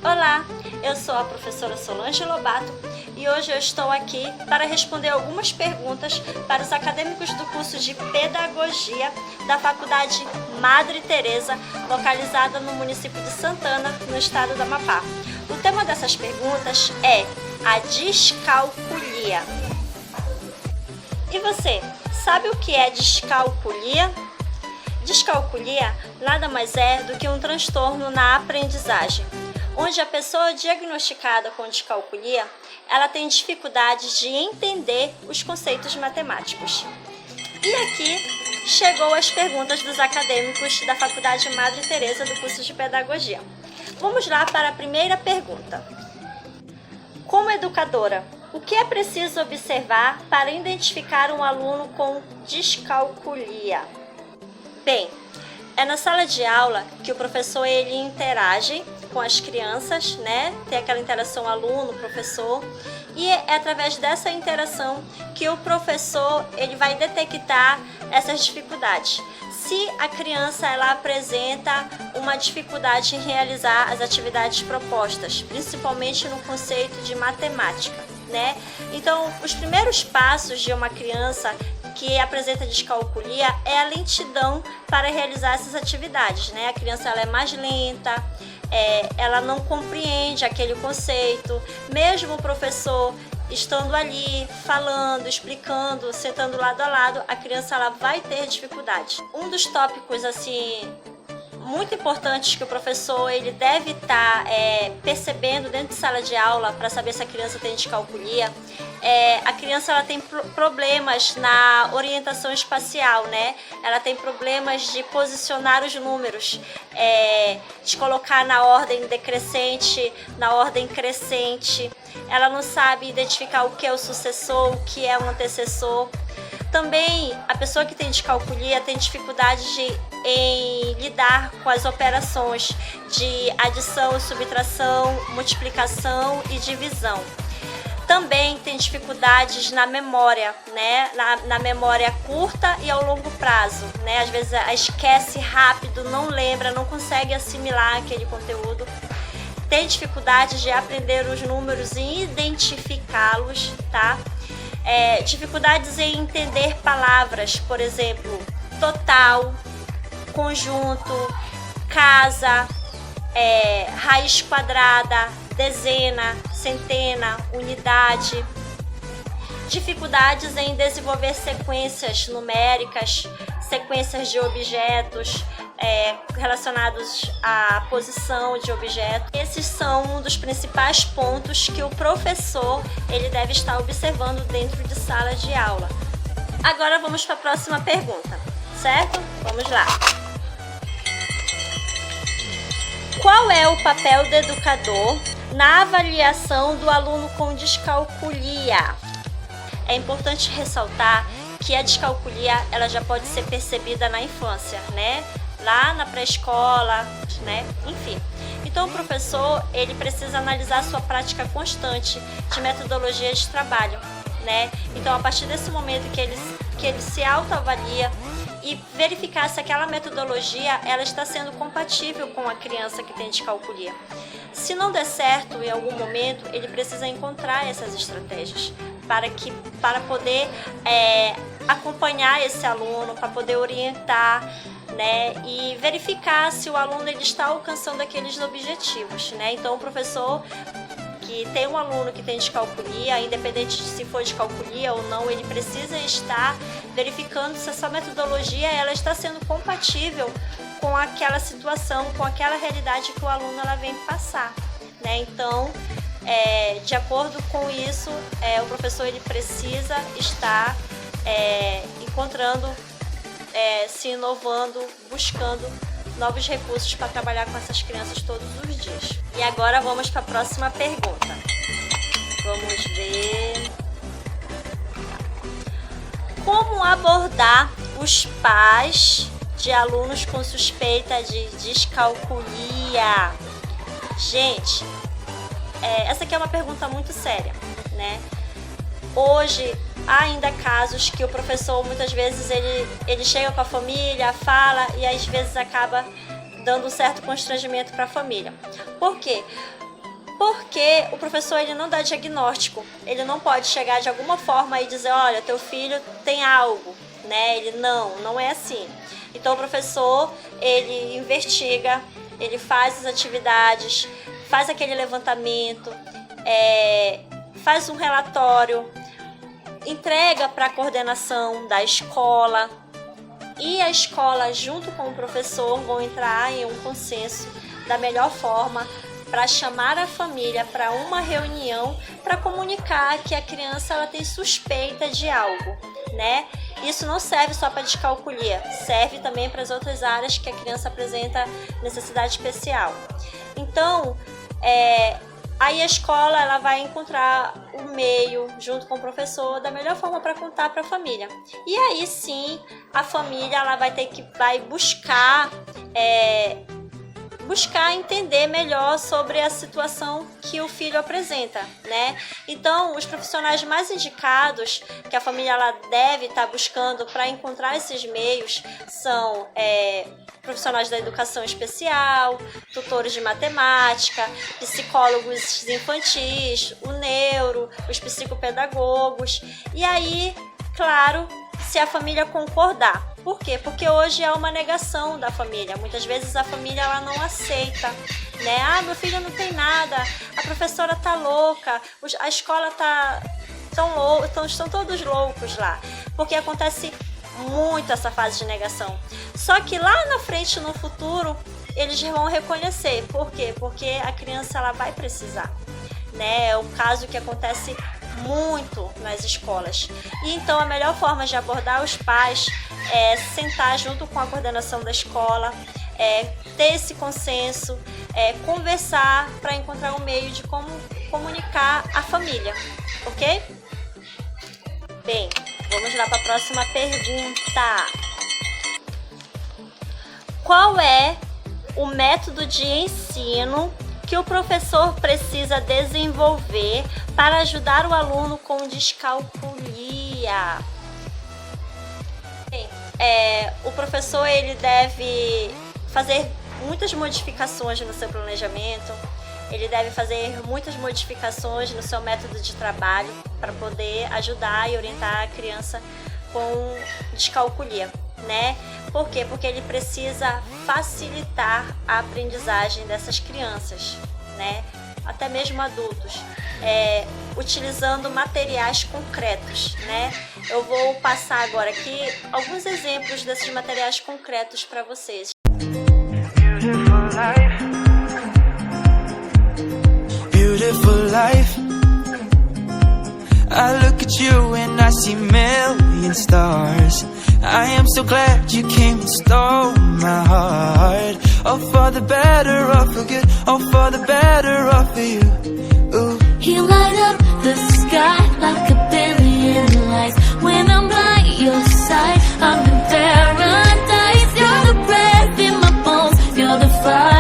Olá, eu sou a professora Solange Lobato e hoje eu estou aqui para responder algumas perguntas para os acadêmicos do curso de Pedagogia da Faculdade Madre Teresa, localizada no município de Santana, no estado do Amapá. O tema dessas perguntas é a descalculia. E você, sabe o que é descalculia? Descalculia nada mais é do que um transtorno na aprendizagem, onde a pessoa diagnosticada com descalculia, ela tem dificuldade de entender os conceitos matemáticos. E aqui chegou as perguntas dos acadêmicos da Faculdade Madre Teresa do curso de Pedagogia. Vamos lá para a primeira pergunta. Como educadora, o que é preciso observar para identificar um aluno com descalculia? Bem, é na sala de aula que o professor ele interage com as crianças, né? Tem aquela interação aluno-professor e é através dessa interação que o professor ele vai detectar essas dificuldades. Se a criança ela apresenta uma dificuldade em realizar as atividades propostas, principalmente no conceito de matemática, né? Então, os primeiros passos de uma criança que apresenta descalculia é a lentidão para realizar essas atividades, né? A criança ela é mais lenta, ela não compreende aquele conceito, mesmo o professor estando ali, falando, explicando, sentando lado a lado, a criança ela vai ter dificuldade. Um dos tópicos assim muito importantes que o professor ele deve estar percebendo dentro de sala de aula para saber se a criança tem descalculia, a criança ela tem problemas na orientação espacial, né? Ela tem problemas de posicionar os números, de colocar na ordem decrescente, na ordem crescente. Ela não sabe identificar o que é o sucessor, o que é o antecessor. Também a pessoa que tem descalculia tem dificuldade em lidar com as operações de adição, subtração, multiplicação e divisão. Também tem dificuldades na memória, né? Na memória curta e ao longo prazo, né? Às vezes esquece rápido, não lembra, não consegue assimilar aquele conteúdo. Tem dificuldade de aprender os números e identificá-los, tá? Dificuldades em entender palavras, por exemplo, total, conjunto, casa, raiz quadrada, dezena, centena, unidade. Dificuldades em desenvolver sequências numéricas, sequências de objetos relacionados à posição de objetos. Esses são um dos principais pontos que o professor ele deve estar observando dentro de sala de aula. Agora vamos para a próxima pergunta, certo? Vamos lá. Qual é o papel do educador na avaliação do aluno com descalculia? É importante ressaltar que a descalculia ela já pode ser percebida na infância, né? Lá na pré-escola, né? Enfim. Então o professor ele precisa analisar a sua prática constante de metodologia de trabalho, né? Então a partir desse momento que ele se autoavalia e verificar se aquela metodologia ela está sendo compatível com a criança que tem descalculia. Se não der certo em algum momento, ele precisa encontrar essas estratégias para poder acompanhar esse aluno, para poder orientar, né, e verificar se o aluno ele está alcançando aqueles objetivos, né? Então o professor que tem um aluno que tem descalculia, independente de se for descalculia ou não, ele precisa estar verificando se essa metodologia ela está sendo compatível com aquela situação, com aquela realidade que o aluno ela vem passar, né? Então, de acordo com isso, o professor ele precisa estar encontrando, se inovando, buscando novos recursos para trabalhar com essas crianças todos os dias. E agora vamos para a próxima pergunta. Vamos ver. Como abordar os pais de alunos com suspeita de descalculia? Gente, essa aqui é uma pergunta muito séria, né? Hoje há ainda casos que o professor muitas vezes ele chega com a família, fala e às vezes acaba dando um certo constrangimento para a família. Por quê? Porque o professor ele não dá diagnóstico, ele não pode chegar de alguma forma e dizer, olha, teu filho tem algo, né? Ele não é assim. Então o professor, ele investiga, ele faz as atividades, faz aquele levantamento, faz um relatório, entrega para a coordenação da escola, e a escola junto com o professor vão entrar em um consenso da melhor forma para chamar a família para uma reunião para comunicar que a criança ela tem suspeita de algo, né? Isso não serve só para descalculia, serve também para as outras áreas que a criança apresenta necessidade especial. Então, aí a escola ela vai encontrar o meio, junto com o professor, da melhor forma para contar para a família. E aí sim, a família ela vai buscar entender melhor sobre a situação que o filho apresenta, né? Então, os profissionais mais indicados que a família ela deve estar buscando para encontrar esses meios são profissionais da educação especial, tutores de matemática, psicólogos infantis, o neuro, os psicopedagogos. E aí, claro, se a família concordar. Por quê? Porque hoje é uma negação da família. Muitas vezes a família ela não aceita, né? Ah, meu filho não tem nada, a professora tá louca, a escola tá tão louca, estão todos loucos lá. Porque acontece muito essa fase de negação. Só que lá na frente, no futuro, eles vão reconhecer. Por quê? Porque a criança ela vai precisar, né? É o caso que acontece muito nas escolas. E então a melhor forma de abordar os pais é sentar junto com a coordenação da escola, ter esse consenso, conversar para encontrar um meio de como comunicar a família, ok? Bem, vamos lá para a próxima pergunta. Qual é o método de ensino que o professor precisa desenvolver para ajudar o aluno com descalculia? Bem, o professor ele deve fazer muitas modificações no seu planejamento, ele deve fazer muitas modificações no seu método de trabalho para poder ajudar e orientar a criança com descalculia, né? Por quê? Porque ele precisa facilitar a aprendizagem dessas crianças, né? Até mesmo adultos, utilizando materiais concretos, né? Eu vou passar agora aqui alguns exemplos desses materiais concretos para vocês. Beautiful life. Beautiful life. I look at you and I see million stars. I am so glad you came and stole my heart. Oh, for the better or for good. Oh, for the better or for you. Ooh. You light up the sky like a billion lights. When I'm by your side, I'm in paradise. You're the breath in my bones. You're the fire.